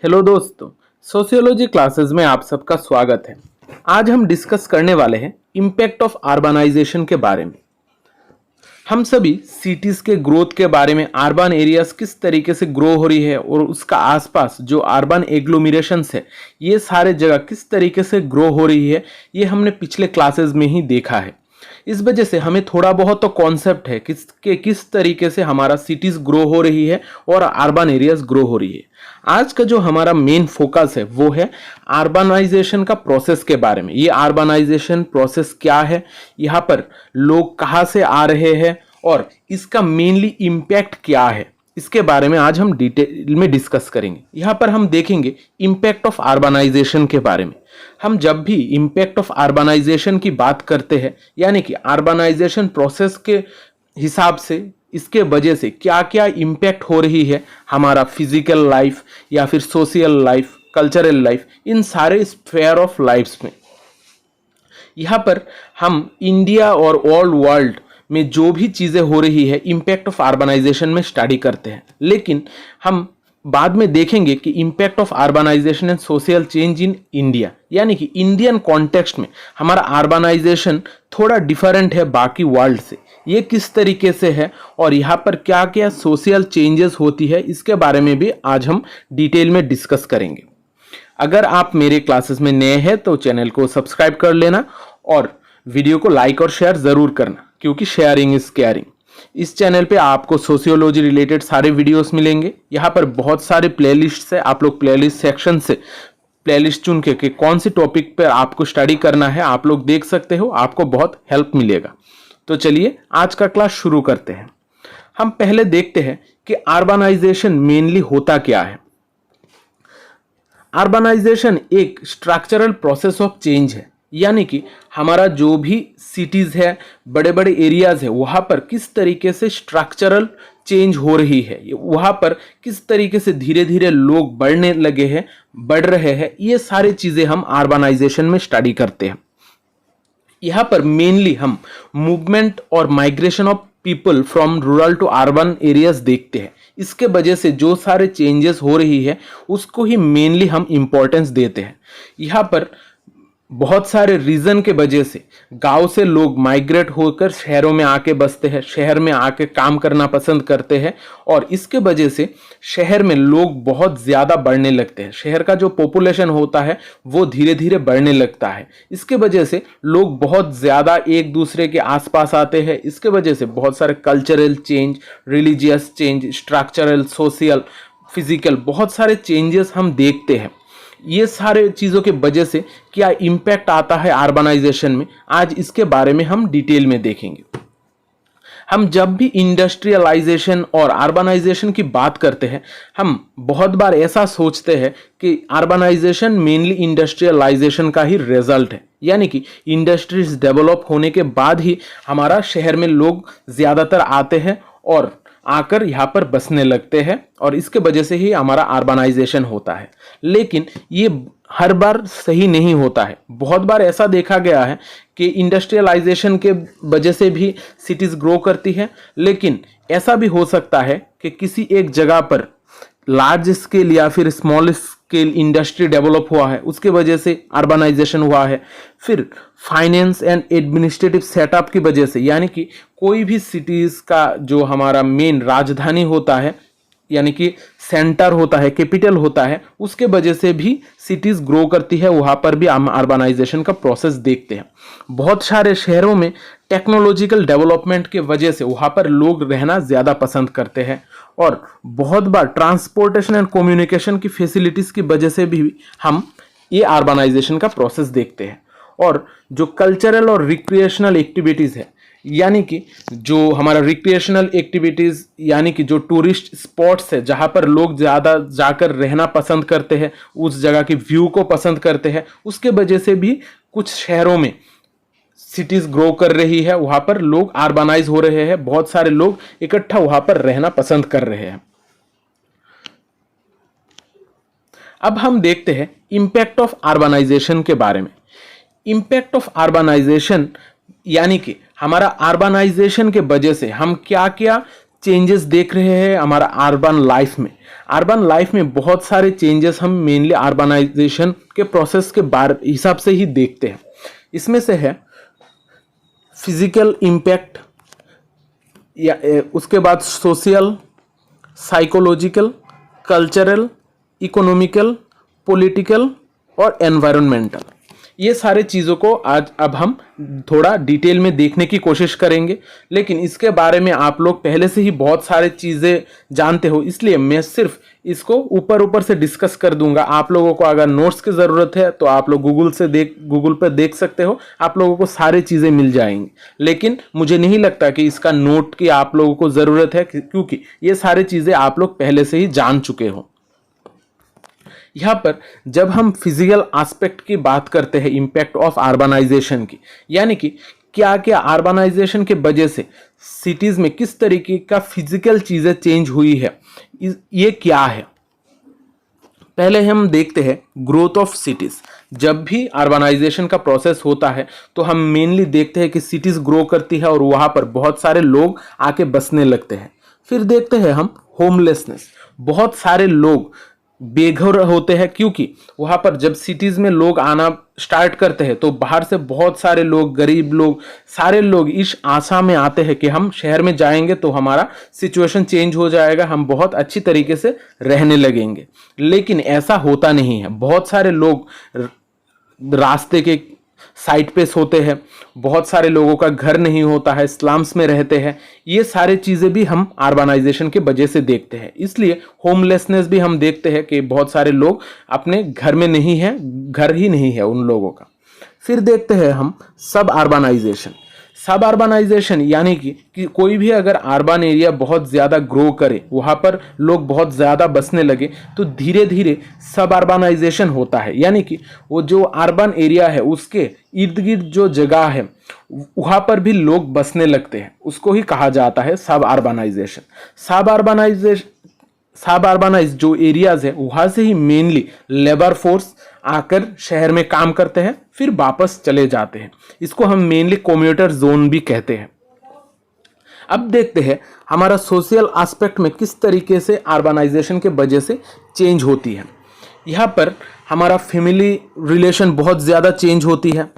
Hello दोस्तों, sociology classes में आप सबका स्वागत है। आज हम डिस्कस करने वाले हैं इम्पैक्ट ऑफ अर्बनाइजेशन के बारे में। हम सभी सिटीज़ के ग्रोथ के बारे में, अर्बन एरियाज किस तरीके से ग्रो हो रही है और उसका आसपास जो अर्बन एग्लोमरेशंस है ये सारे जगह किस तरीके से ग्रो हो रही है, ये हमने पिछले क्लासेस में ही देखा है। इस वजह से हमें थोड़ा बहुत तो कॉन्सेप्ट है किस तरीके से हमारा सिटीज़ ग्रो हो रही है और अर्बन एरियाज ग्रो हो रही है। आज का जो हमारा मेन फोकस है वो है अर्बनाइजेशन का प्रोसेस के बारे में। ये अर्बनाइजेशन प्रोसेस क्या है, यहाँ पर लोग कहाँ से आ रहे हैं और इसका मेनली इम्पैक्ट क्या है, इसके बारे में आज हम डिटेल में डिस्कस करेंगे। यहाँ पर हम देखेंगे इम्पैक्ट ऑफ अर्बनाइजेशन के बारे में। हम जब भी इम्पैक्ट ऑफ अर्बनाइजेशन की बात करते हैं, यानी कि अर्बनाइजेशन प्रोसेस के हिसाब से इसके वजह से क्या क्या इम्पैक्ट हो रही है हमारा फिजिकल लाइफ या फिर सोशल लाइफ, कल्चरल लाइफ, इन सारे स्फेयर ऑफ लाइफ्स में। यहाँ पर हम इंडिया और ऑल वर्ल्ड में जो भी चीज़ें हो रही है इम्पैक्ट ऑफ अर्बनाइजेशन में स्टडी करते हैं, लेकिन हम बाद में देखेंगे कि impact of urbanisation and social change in India, यानी कि इंडियन कॉन्टेक्स्ट में हमारा अर्बनाइजेशन थोड़ा डिफरेंट है बाकी वर्ल्ड से। ये किस तरीके से है और यहाँ पर क्या क्या सोशल चेंजेस होती है, इसके बारे में भी आज हम डिटेल में डिस्कस करेंगे। अगर आप मेरे क्लासेस में नए हैं तो चैनल को सब्सक्राइब कर लेना और वीडियो को लाइक और शेयर ज़रूर करना, क्योंकि शेयरिंग इज़ केयरिंग। इस चैनल पे आपको सोशियोलॉजी रिलेटेड सारे वीडियोस मिलेंगे। यहाँ पर बहुत सारे प्लेलिस्ट है, आप लोग प्लेलिस्ट सेक्शन से प्लेलिस्ट चुन के कि कौन सी टॉपिक पर आपको स्टडी करना है आप लोग देख सकते हो, आपको बहुत हेल्प मिलेगा। तो चलिए आज का क्लास शुरू करते हैं। हम पहले देखते हैं कि अर्बनाइजेशन मेनली होता क्या है। अर्बनाइजेशन एक स्ट्रक्चरल प्रोसेस ऑफ चेंज है, यानी कि हमारा जो भी सिटीज़ है, बड़े बड़े एरियाज है, वहाँ पर किस तरीके से स्ट्रक्चरल चेंज हो रही है, वहाँ पर किस तरीके से धीरे धीरे लोग बढ़ने लगे हैं, बढ़ रहे हैं, ये सारी चीज़ें हम अर्बनाइजेशन में स्टडी करते हैं। यहाँ पर मेनली हम मूवमेंट और migration of people from rural to urban areas देखते हैं। इसके वजह से जो सारे चेंजेस हो रही है उसको ही मेनली हम इम्पोर्टेंस देते हैं। यहाँ पर बहुत सारे रीज़न के वजह से गांव से लोग माइग्रेट होकर शहरों में आके बसते हैं, शहर में आके काम करना पसंद करते हैं और इसके वजह से शहर में लोग बहुत ज़्यादा बढ़ने लगते हैं। शहर का जो पॉपुलेशन होता है वो धीरे धीरे बढ़ने लगता है। इसके वजह से लोग बहुत ज़्यादा एक दूसरे के आसपास आते हैं। इसके वजह से बहुत सारे cultural change, religious change, structural, social, physical, बहुत सारे चेंजेस हम देखते हैं। ये सारे चीज़ों के वजह से क्या इम्पैक्ट आता है अर्बनाइजेशन में, आज इसके बारे में हम डिटेल में देखेंगे। हम जब भी इंडस्ट्रियलाइजेशन और अर्बनाइजेशन की बात करते हैं, हम बहुत बार ऐसा सोचते हैं कि अर्बनाइजेशन मेनली इंडस्ट्रियलाइजेशन का ही रिजल्ट है, यानी कि इंडस्ट्रीज डेवलप होने के बाद ही हमारा शहर में लोग ज़्यादातर आते हैं और आकर यहाँ पर बसने लगते हैं और इसके वजह से ही हमारा अर्बनाइजेशन होता है। लेकिन ये हर बार सही नहीं होता है। बहुत बार ऐसा देखा गया है कि इंडस्ट्रियलाइजेशन के वजह से भी सिटीज़ ग्रो करती है, लेकिन ऐसा भी हो सकता है कि किसी एक जगह पर लार्ज स्केल या फिर स्मॉल स्केल इंडस्ट्री डेवलप हुआ है, उसके वजह से अर्बनाइजेशन हुआ है। फिर फाइनेंस एंड एडमिनिस्ट्रेटिव सेटअप की वजह से, यानी कि कोई भी सिटीज़ का जो हमारा मेन राजधानी होता है, यानी कि सेंटर होता है, कैपिटल होता है, उसके वजह से भी सिटीज़ ग्रो करती है। वहाँ पर भी हम अर्बनाइजेशन का प्रोसेस देखते हैं। बहुत सारे शहरों में टेक्नोलॉजिकल डेवलपमेंट के वजह से वहाँ पर लोग रहना ज़्यादा पसंद करते हैं और बहुत बार ट्रांसपोर्टेशन एंड कम्युनिकेशन की फैसिलिटीज़ की वजह से भी हम ये अर्बनाइजेशन का प्रोसेस देखते हैं। और जो कल्चरल और रिक्रिएशनल एक्टिविटीज़ है, यानी कि जो हमारा रिक्रिएशनल एक्टिविटीज़, यानी कि जो टूरिस्ट स्पॉट्स है जहाँ पर लोग ज़्यादा जाकर रहना पसंद करते हैं, उस जगह की व्यू को पसंद करते हैं, उसके वजह से भी कुछ शहरों में सिटीज़ ग्रो कर रही है, वहाँ पर लोग अर्बनाइज हो रहे हैं, बहुत सारे लोग इकट्ठा वहाँ पर रहना पसंद कर रहे हैं। अब हम देखते हैं इम्पैक्ट ऑफ अर्बनाइजेशन के बारे में। इम्पैक्ट ऑफ अर्बनाइजेशन यानी कि हमारा अर्बनाइजेशन के वजह से हम क्या क्या चेंजेस देख रहे हैं हमारा अर्बन लाइफ में। अर्बन लाइफ में बहुत सारे चेंजेस हम मेनली अर्बनाइजेशन के प्रोसेस के हिसाब से ही देखते हैं। इसमें से है फिजिकल इम्पैक्ट, या उसके बाद social, psychological, cultural, economical, political और एनवायरमेंटल। ये सारे चीज़ों को आज अब हम थोड़ा डिटेल में देखने की कोशिश करेंगे, लेकिन इसके बारे में आप लोग पहले से ही बहुत सारे चीज़ें जानते हो, इसलिए मैं सिर्फ इसको ऊपर ऊपर से डिस्कस कर दूंगा। आप लोगों को अगर नोट्स की ज़रूरत है तो आप लोग गूगल पर देख सकते हो, आप लोगों को सारी चीज़ें मिल जाएंगी। लेकिन मुझे नहीं लगता कि इसका नोट की आप लोगों को ज़रूरत है, क्योंकि ये सारी चीज़ें आप लोग पहले से ही जान चुके हो। यहाँ पर जब हम फिजिकल एस्पेक्ट की बात करते हैं इम्पैक्ट ऑफ अर्बनाइजेशन की, यानी कि क्या क्या अर्बनाइजेशन के वजह से सिटीज़ में किस तरीके का फिजिकल चीज़ें चेंज हुई है, ये क्या है। पहले हम देखते हैं ग्रोथ ऑफ सिटीज़। जब भी अर्बनाइजेशन का प्रोसेस होता है तो हम मेनली देखते हैं कि सिटीज़ ग्रो करती है और वहाँ पर बहुत सारे लोग आके बसने लगते हैं। फिर देखते हैं हम होमलेसनेस। बहुत सारे लोग बेघर होते हैं, क्योंकि वहाँ पर जब सिटीज़ में लोग आना स्टार्ट करते हैं तो बाहर से बहुत सारे लोग, गरीब लोग, सारे लोग इस आशा में आते हैं कि हम शहर में जाएंगे तो हमारा सिचुएशन चेंज हो जाएगा, हम बहुत अच्छी तरीके से रहने लगेंगे। लेकिन ऐसा होता नहीं है। बहुत सारे लोग रास्ते के साइड पे सोते हैं, बहुत सारे लोगों का घर नहीं होता है, स्लम्स में रहते हैं। ये सारे चीज़ें भी हम अर्बनाइजेशन के वजह से देखते हैं। इसलिए होमलेसनेस भी हम देखते हैं कि बहुत सारे लोग अपने घर में नहीं हैं, घर ही नहीं है उन लोगों का। फिर देखते हैं हम सब अर्बनाइजेशन। सब अर्बनाइजेशन यानी कि कोई भी अगर अर्बन एरिया बहुत ज़्यादा ग्रो करे, वहाँ पर लोग बहुत ज़्यादा बसने लगे, तो धीरे धीरे सब अर्बनाइजेशन होता है। यानी कि वो जो अर्बन एरिया है उसके इर्द गिर्द जो जगह है वहाँ पर भी लोग बसने लगते हैं, उसको ही कहा जाता है सब अर्बनाइजेशन। सब अर्बनाइज जो एरियाज है वहाँ से ही मेनली लेबर फोर्स आकर शहर में काम करते हैं, फिर वापस चले जाते हैं। इसको हम मेनली कम्यूटर जोन भी कहते हैं। अब देखते हैं हमारा सोशल एस्पेक्ट में किस तरीके से अर्बनाइजेशन के वजह से चेंज होती है। यहाँ पर हमारा फैमिली रिलेशन बहुत ज़्यादा चेंज होती है।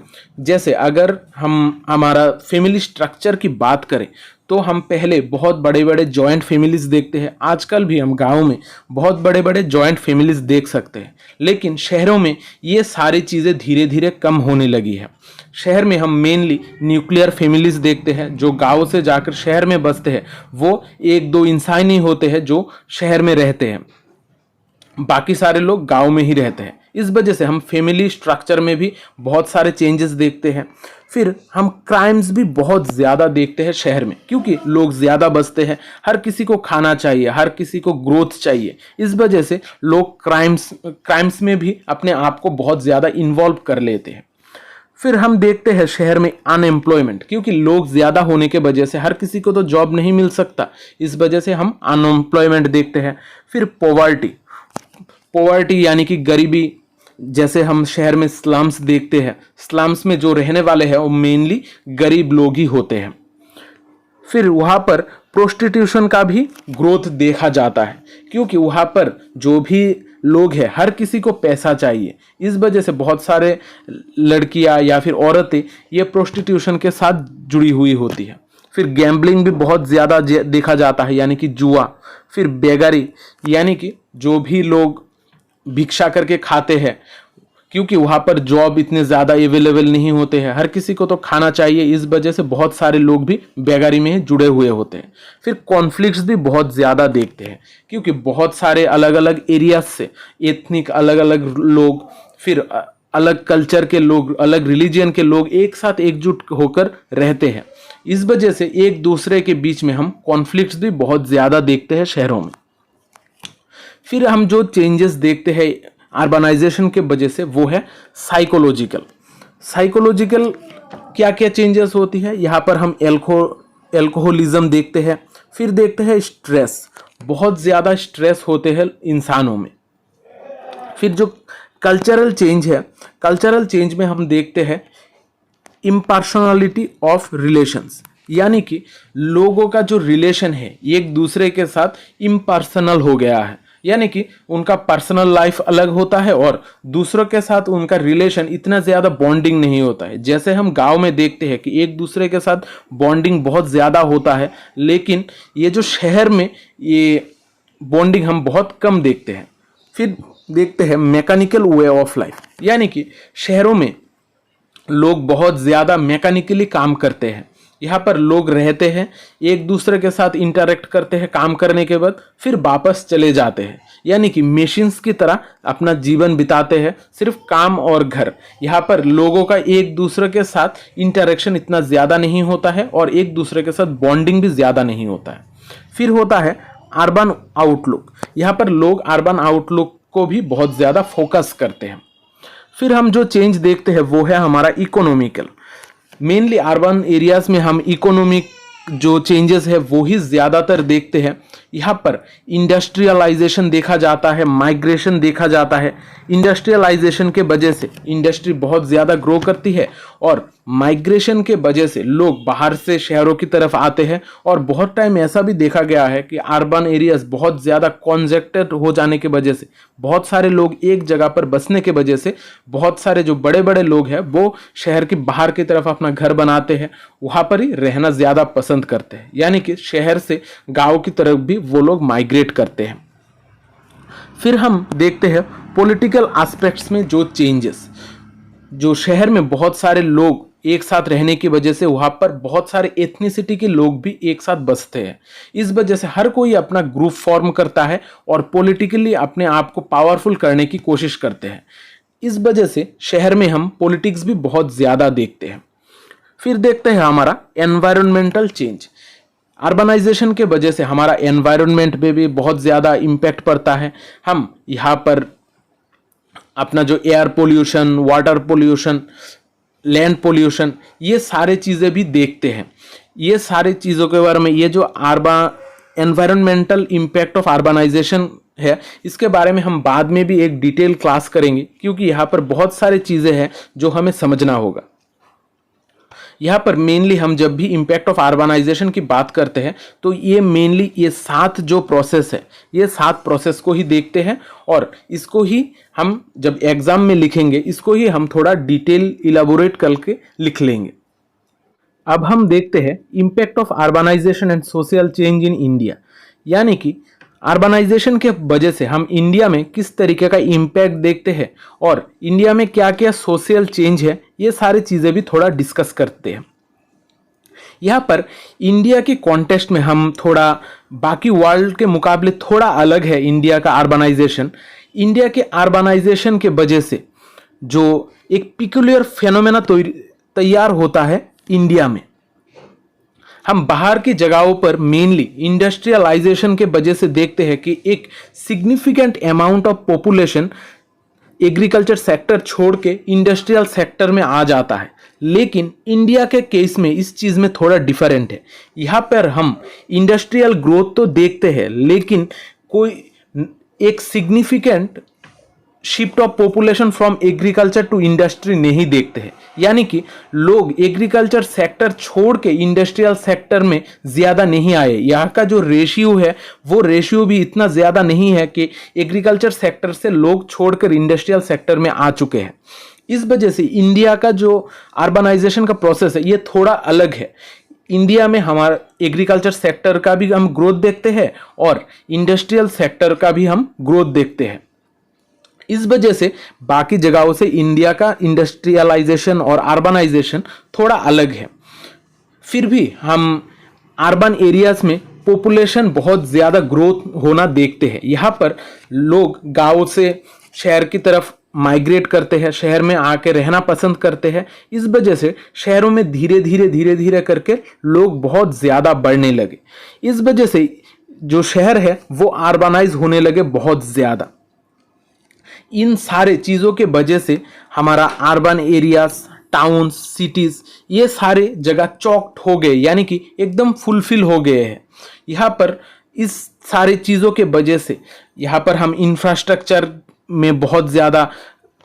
जैसे अगर हम हमारा फैमिली स्ट्रक्चर की बात करें तो हम पहले बहुत बड़े बड़े जॉइंट फैमिलीज देखते हैं। आजकल भी हम गाँव में बहुत बड़े बड़े जॉइंट फैमिलीज देख सकते हैं, लेकिन शहरों में ये सारी चीज़ें धीरे धीरे कम होने लगी है। शहर में हम मेनली न्यूक्लियर फैमिलीज देखते हैं, जो गाँव से जाकर शहर में बसते हैं। वो एक दो इंसान ही होते हैं जो शहर में रहते हैं, बाकी सारे लोग गांव में ही रहते हैं। इस वजह से हम फैमिली स्ट्रक्चर में भी बहुत सारे चेंजेस देखते हैं। फिर हम क्राइम्स भी बहुत ज़्यादा देखते हैं शहर में, क्योंकि लोग ज़्यादा बसते हैं, हर किसी को खाना चाहिए, हर किसी को ग्रोथ चाहिए। इस वजह से लोग क्राइम्स में भी अपने आप को बहुत ज़्यादा इन्वॉल्व कर लेते हैं। फिर हम देखते हैं शहर में अनएम्प्लॉयमेंट, क्योंकि लोग ज़्यादा होने के वजह से हर किसी को तो जॉब नहीं मिल सकता, इस वजह से हम अनएम्प्लॉयमेंट देखते हैं। फिर पॉवर्टी यानी कि गरीबी। जैसे हम शहर में स्लम्स देखते हैं, स्लम्स में जो रहने वाले हैं वो मेनली गरीब लोग ही होते हैं। फिर वहाँ पर प्रोस्टिट्यूशन का भी ग्रोथ देखा जाता है, क्योंकि वहाँ पर जो भी लोग हैं हर किसी को पैसा चाहिए। इस वजह से बहुत सारे लड़कियाँ या फिर औरतें ये प्रोस्टिट्यूशन के साथ जुड़ी हुई होती है। फिर गैम्बलिंग भी बहुत ज़्यादा देखा जाता है, यानी कि जुआ। फिर बेगारी, यानी कि जो भी लोग भिक्षा करके खाते हैं, क्योंकि वहाँ पर जॉब इतने ज़्यादा अवेलेबल नहीं होते हैं, हर किसी को तो खाना चाहिए। इस वजह से बहुत सारे लोग भी बेगारी में जुड़े हुए होते हैं। फिर कॉन्फ्लिक्ट्स भी बहुत ज़्यादा देखते हैं, क्योंकि बहुत सारे अलग अलग एरियाज से एथनिक अलग अलग लोग, फिर अलग कल्चर के लोग, अलग रिलीजन के लोग एक साथ एकजुट होकर रहते हैं। इस वजह से एक दूसरे के बीच में हम कॉन्फ्लिक्ट्स भी बहुत ज़्यादा देखते हैं शहरों में। फिर हम जो चेंजेस देखते हैं अर्बनाइजेशन के वजह से वो है साइकोलॉजिकल क्या क्या चेंजेस होती है। यहाँ पर हम एल्कोहलिज्म देखते हैं। फिर देखते हैं स्ट्रेस, बहुत ज़्यादा स्ट्रेस होते हैं इंसानों में। फिर जो कल्चरल चेंज है, कल्चरल चेंज में हम देखते हैं इम्पार्शनलिटी ऑफ रिलेशंस, यानी कि लोगों का जो रिलेशन है एक दूसरे के साथ इम्पर्सनल हो गया है, यानी कि उनका पर्सनल लाइफ अलग होता है और दूसरों के साथ उनका रिलेशन इतना ज़्यादा बॉन्डिंग नहीं होता है। जैसे हम गांव में देखते हैं कि एक दूसरे के साथ बॉन्डिंग बहुत ज़्यादा होता है, लेकिन ये जो शहर में ये बॉन्डिंग हम बहुत कम देखते हैं। फिर देखते हैं मैकेनिकल वे ऑफ लाइफ, यानी कि शहरों में लोग बहुत ज़्यादा मैकेनिकली काम करते हैं। यहाँ पर लोग रहते हैं, एक दूसरे के साथ इंटरेक्ट करते हैं काम करने के बाद, फिर वापस चले जाते हैं, यानी कि मशीन्स की तरह अपना जीवन बिताते हैं, सिर्फ काम और घर। यहाँ पर लोगों का एक दूसरे के साथ इंटरेक्शन इतना ज़्यादा नहीं होता है और एक दूसरे के साथ बॉन्डिंग भी ज़्यादा नहीं होता है। फिर होता है अर्बन आउटलुक। यहाँ पर लोग अर्बन आउटलुक को भी बहुत ज़्यादा फोकस करते हैं। फिर हम जो चेंज देखते हैं वो है हमारा इकोनॉमिकल। मेनली अर्बन एरियाज में हम इकोनॉमिक जो चेंजेस है वो ही ज़्यादातर देखते हैं। यहाँ पर इंडस्ट्रियलाइजेशन देखा जाता है, माइग्रेशन देखा जाता है। इंडस्ट्रियलाइजेशन के वजह से इंडस्ट्री बहुत ज़्यादा ग्रो करती है और माइग्रेशन के वजह से लोग बाहर से शहरों की तरफ आते हैं। और बहुत टाइम ऐसा भी देखा गया है कि अर्बन एरियाज बहुत ज़्यादा कॉन्जेक्टेड हो जाने के वजह से, बहुत सारे लोग एक जगह पर बसने के वजह से, बहुत सारे जो बड़े बड़े लोग हैं वो शहर के बाहर की तरफ अपना घर बनाते हैं, वहाँ पर ही रहना ज़्यादा पसंद करते हैं। यानी कि शहर से गाँव की तरफ भी वो लोग माइग्रेट करते हैं। फिर हम देखते हैं पॉलिटिकल एस्पेक्ट्स में जो चेंजेस, जो शहर में बहुत सारे लोग एक साथ रहने की वजह से वहाँ पर बहुत सारे एथनिसिटी के लोग भी एक साथ बसते हैं। इस वजह से हर कोई अपना ग्रुप फॉर्म करता है और पॉलिटिकली अपने आप को पावरफुल करने की कोशिश करते हैं। इस वजह से शहर में हम पॉलिटिक्स भी बहुत ज़्यादा देखते हैं। फिर देखते हैं हमारा एनवायरमेंटल चेंज। अर्बनाइजेशन के वजह से हमारा एनवायरनमेंट पे भी बहुत ज़्यादा इम्पैक्ट पड़ता है। हम यहाँ पर अपना जो air pollution, water pollution, land pollution, ये सारे चीज़ें भी देखते हैं। ये सारे चीज़ों के बारे में, ये जो एनवायरनमेंटल इम्पैक्ट ऑफ अर्बनाइजेशन है, इसके बारे में हम बाद में भी एक डिटेल क्लास करेंगे, क्योंकि यहाँ पर बहुत सारी चीज़ें हैं जो हमें समझना होगा। यहाँ पर मेनली हम जब भी इम्पैक्ट ऑफ अर्बनाइजेशन की बात करते हैं तो ये मेनली ये 7 जो प्रोसेस है, ये 7 प्रोसेस को ही देखते हैं और इसको ही हम जब एग्जाम में लिखेंगे इसको ही हम थोड़ा डिटेल इलाबोरेट करके लिख लेंगे। अब हम देखते हैं impact of urbanisation and social change in India, यानी कि अर्बनाइजेशन के वजह से हम इंडिया में किस तरीके का इम्पैक्ट देखते हैं और इंडिया में क्या क्या सोशल चेंज है, ये सारी चीज़ें भी थोड़ा डिस्कस करते हैं। यहाँ पर इंडिया के कॉन्टेक्स्ट में हम थोड़ा बाकी वर्ल्ड के मुकाबले थोड़ा अलग है इंडिया का अर्बनाइजेशन। इंडिया के अर्बनाइजेशन के वजह से जो एक पिक्यूलियर फेनोमेना तैयार होता है इंडिया में, हम बाहर की जगहों पर मेनली इंडस्ट्रियलाइजेशन के वजह से देखते हैं कि एक significant amount of population agriculture sector छोड़ के इंडस्ट्रियल सेक्टर में आ जाता है। लेकिन इंडिया के केस में इस चीज़ में थोड़ा डिफरेंट है। यहाँ पर हम इंडस्ट्रियल ग्रोथ तो देखते हैं लेकिन कोई एक significant shift of population from agriculture to industry नहीं देखते हैं। यानी कि लोग एग्रीकल्चर सेक्टर छोड़ के इंडस्ट्रियल सेक्टर में ज़्यादा नहीं आए। यहाँ का जो रेशियो है वो रेशियो भी इतना ज़्यादा नहीं है कि एग्रीकल्चर सेक्टर से लोग छोड़कर इंडस्ट्रियल सेक्टर में आ चुके हैं। इस वजह से इंडिया का जो अर्बनाइजेशन का प्रोसेस है ये थोड़ा अलग है। इंडिया में हमारा एग्रीकल्चर सेक्टर का भी हम ग्रोथ देखते हैं और इंडस्ट्रियल सेक्टर का भी हम ग्रोथ देखते हैं। इस वजह से बाकी जगहों से इंडिया का इंडस्ट्रियलाइजेशन और अर्बनाइजेशन थोड़ा अलग है। फिर भी हम अर्बन एरियाज में पॉपुलेशन बहुत ज़्यादा ग्रोथ होना देखते हैं। यहाँ पर लोग गाँव से शहर की तरफ माइग्रेट करते हैं, शहर में आके रहना पसंद करते हैं। इस वजह से शहरों में धीरे धीरे करके लोग बहुत ज़्यादा बढ़ने लगे। इस वजह से जो शहर है वो अर्बनाइज होने लगे बहुत ज़्यादा। इन सारे चीज़ों के वजह से हमारा अर्बन एरियाज, टाउन्स, सिटीज़ ये सारे जगह चॉक्ड हो गए, यानी कि एकदम फुलफिल हो गए हैं। यहाँ पर इस सारे चीज़ों के वजह से यहाँ पर हम इंफ्रास्ट्रक्चर में बहुत ज़्यादा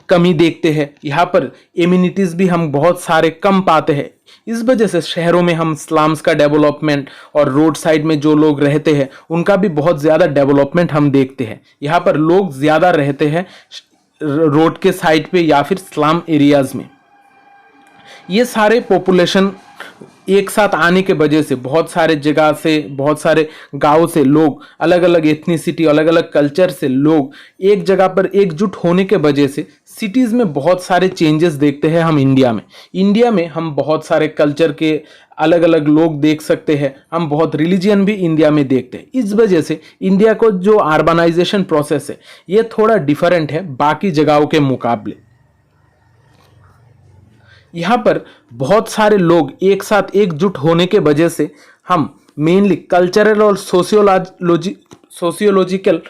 कमी देखते हैं। यहाँ पर एमिनिटीज़ भी हम बहुत सारे कम पाते हैं। इस वजह से शहरों में हम स्लम्स का डेवलपमेंट और रोड साइड में जो लोग रहते हैं उनका भी बहुत ज़्यादा डेवलपमेंट हम देखते हैं। यहाँ पर लोग ज़्यादा रहते हैं रोड के साइड पे या फिर स्लम एरियाज़ में। ये सारे पॉपुलेशन एक साथ आने के वजह से बहुत सारे जगह से, बहुत सारे गांव से लोग, अलग अलग एथनिसिटी, अलग अलग कल्चर से लोग एक जगह पर एकजुट होने के वजह से सिटीज़ में बहुत सारे चेंजेस देखते हैं हम इंडिया में हम बहुत सारे कल्चर के अलग अलग लोग देख सकते हैं। हम बहुत रिलीजियन भी इंडिया में देखते हैं। इस वजह से इंडिया को जो अर्बनाइजेशन प्रोसेस है ये थोड़ा डिफरेंट है बाकी जगहों के मुकाबले। यहाँ पर बहुत सारे लोग एक साथ एकजुट होने के वजह से हम मेनली कल्चरल और सोशियोलॉजिकल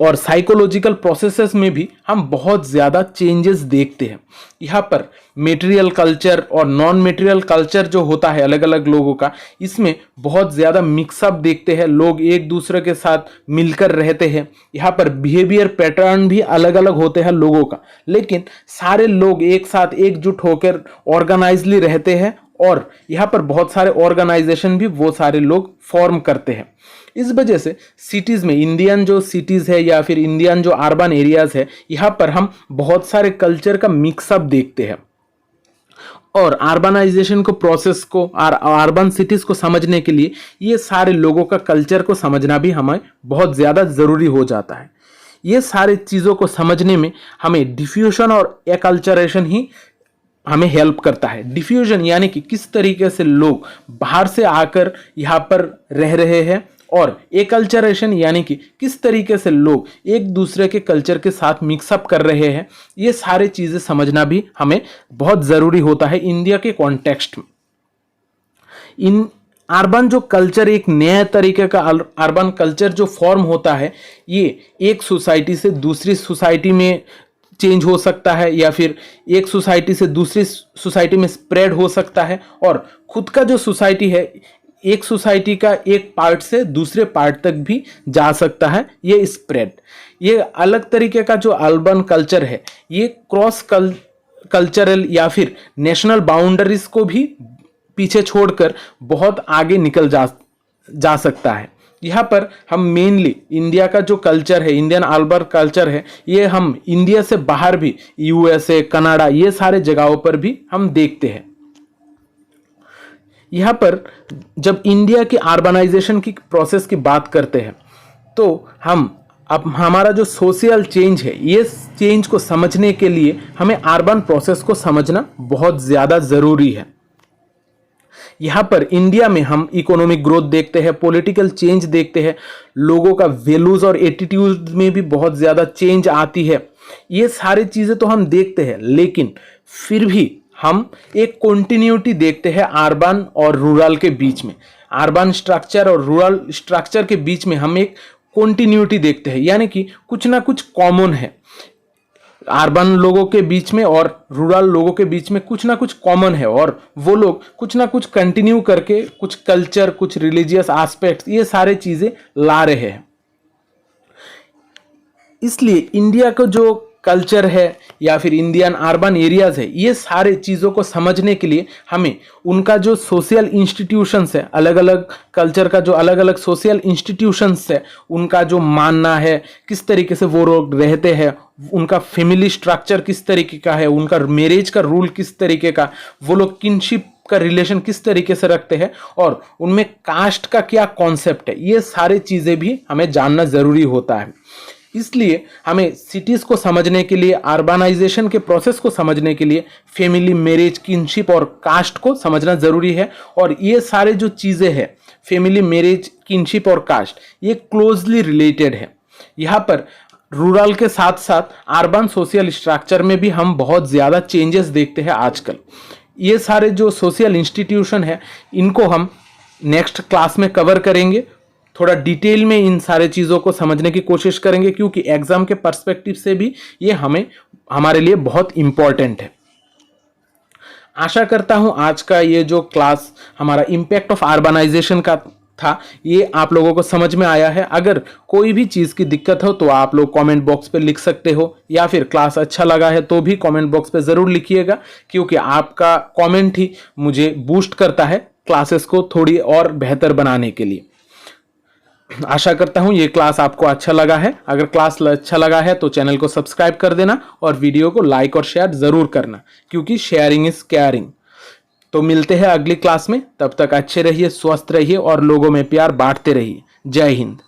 और साइकोलॉजिकल प्रोसेसेस में भी हम बहुत ज़्यादा चेंजेस देखते हैं। यहाँ पर मेटेरियल कल्चर और नॉन मेटेरियल कल्चर जो होता है अलग अलग लोगों का, इसमें बहुत ज़्यादा मिक्सअप देखते हैं। लोग एक दूसरे के साथ मिलकर रहते हैं। यहाँ पर बिहेवियर पैटर्न भी अलग अलग होते हैं लोगों का, लेकिन सारे लोग एक साथ एकजुट होकर ऑर्गेनाइजली रहते हैं और यहाँ पर बहुत सारे ऑर्गेनाइजेशन भी वो सारे लोग फॉर्म करते हैं। इस वजह से सिटीज़ में, इंडियन जो सिटीज़ है या फिर इंडियन जो अर्बन एरियाज़ है, यहाँ पर हम बहुत सारे कल्चर का मिक्सअप देखते हैं। और अर्बनाइजेशन को प्रोसेस को और अर्बन सिटीज़ को समझने के लिए ये सारे लोगों का कल्चर को समझना भी हमें बहुत ज़्यादा ज़रूरी हो जाता है। ये सारे चीज़ों को समझने में हमें डिफ्यूजन और एकल्चरेशन ही हमें हेल्प करता है। डिफ्यूजन यानी कि किस तरीके से लोग बाहर से आकर यहाँ पर रह रहे हैं, और एकल्चरेशन यानी कि किस तरीके से लोग एक दूसरे के कल्चर के साथ मिक्सअप कर रहे हैं। ये सारे चीज़ें समझना भी हमें बहुत ज़रूरी होता है इंडिया के कॉन्टेक्स्ट में। इन अर्बन जो कल्चर, एक नया तरीके का अर्बन कल्चर जो फॉर्म होता है, ये एक सोसाइटी से दूसरी सोसाइटी में चेंज हो सकता है या फिर एक सोसाइटी से दूसरी सोसाइटी में स्प्रेड हो सकता है। और खुद का जो सोसाइटी है, एक सोसाइटी का एक पार्ट से दूसरे पार्ट तक भी जा सकता है ये स्प्रेड। ये अलग तरीके का जो अर्बन कल्चर है ये क्रॉस कल्चरल या फिर नेशनल बाउंड्रीज को भी पीछे छोड़कर बहुत आगे निकल जा सकता है। यहाँ पर हम मेनली इंडिया का जो कल्चर है, इंडियन अर्बन कल्चर है, ये हम इंडिया से बाहर भी यूएसए, कनाडा, ये सारे जगहों पर भी हम देखते हैं। यहाँ पर जब इंडिया की अर्बनाइजेशन की प्रोसेस की बात करते हैं तो अब हमारा जो सोशल चेंज है, ये चेंज को समझने के लिए हमें अर्बन प्रोसेस को समझना बहुत ज़्यादा ज़रूरी है। यहाँ पर इंडिया में हम इकोनॉमिक ग्रोथ देखते हैं, पॉलिटिकल चेंज देखते हैं, लोगों का वैल्यूज़ और एटीट्यूड में भी बहुत ज़्यादा चेंज आती है। ये सारी चीज़ें तो हम देखते हैं, लेकिन फिर भी हम एक कॉन्टिन्यूटी देखते हैं अर्बन और रूरल के बीच में। अर्बन स्ट्रक्चर और रूरल स्ट्रक्चर के बीच में हम एक कॉन्टिन्यूटी देखते हैं, यानी कि कुछ ना कुछ कॉमन है अर्बन लोगों के बीच में और रूरल लोगों के बीच में। कुछ ना कुछ कॉमन है और वो लोग कुछ ना कुछ कंटिन्यू करके कुछ कल्चर, कुछ रिलीजियस एस्पेक्ट्स, ये सारे चीज़ें ला रहे हैं। इसलिए इंडिया का जो कल्चर है या फिर इंडियन अर्बन एरियाज़ है, ये सारे चीज़ों को समझने के लिए हमें उनका जो सोशल इंस्टीट्यूशंस है, अलग अलग कल्चर का जो अलग अलग सोशल इंस्टीट्यूशंस है, उनका जो मानना है, किस तरीके से वो लोग रहते हैं, उनका फैमिली स्ट्रक्चर किस तरीके का है, उनका मैरिज का रूल किस तरीके का, वो लोग किनशिप का रिलेशन किस तरीके से रखते हैं, और उनमें कास्ट का क्या कॉन्सेप्ट है, ये सारी चीज़ें भी हमें जानना ज़रूरी होता है। इसलिए हमें सिटीज़ को समझने के लिए, अर्बनाइजेशन के प्रोसेस को समझने के लिए फैमिली, मैरिज, किनशिप और कास्ट को समझना ज़रूरी है। और ये सारे जो चीज़ें हैं, फैमिली, मैरिज, किनशिप और कास्ट, ये क्लोजली रिलेटेड है। यहाँ पर रूरल के साथ साथ अर्बन सोशल स्ट्रक्चर में भी हम बहुत ज़्यादा चेंजेस देखते हैं आजकल। ये सारे जो सोशल इंस्टीट्यूशन है, इनको हम नेक्स्ट क्लास में कवर करेंगे, थोड़ा डिटेल में इन सारे चीज़ों को समझने की कोशिश करेंगे, क्योंकि एग्ज़ाम के पर्सपेक्टिव से भी ये हमारे लिए बहुत इम्पॉर्टेंट है। आशा करता हूँ आज का ये जो क्लास हमारा इम्पैक्ट ऑफ अर्बनाइजेशन का था ये आप लोगों को समझ में आया है। अगर कोई भी चीज़ की दिक्कत हो तो आप लोग कमेंट बॉक्स पे लिख सकते हो, या फिर क्लास अच्छा लगा है तो भी कमेंट बॉक्स पे ज़रूर लिखिएगा, क्योंकि आपका कमेंट ही मुझे बूस्ट करता है क्लासेस को थोड़ी और बेहतर बनाने के लिए। आशा करता हूं ये क्लास आपको अच्छा लगा है। अगर क्लास अच्छा लगा है तो चैनल को सब्सक्राइब कर देना और वीडियो को लाइक और शेयर ज़रूर करना, क्योंकि शेयरिंग इज़ केयरिंग। तो मिलते हैं अगली क्लास में, तब तक अच्छे रहिए, स्वस्थ रहिए और लोगों में प्यार बांटते रहिए। जय हिंद।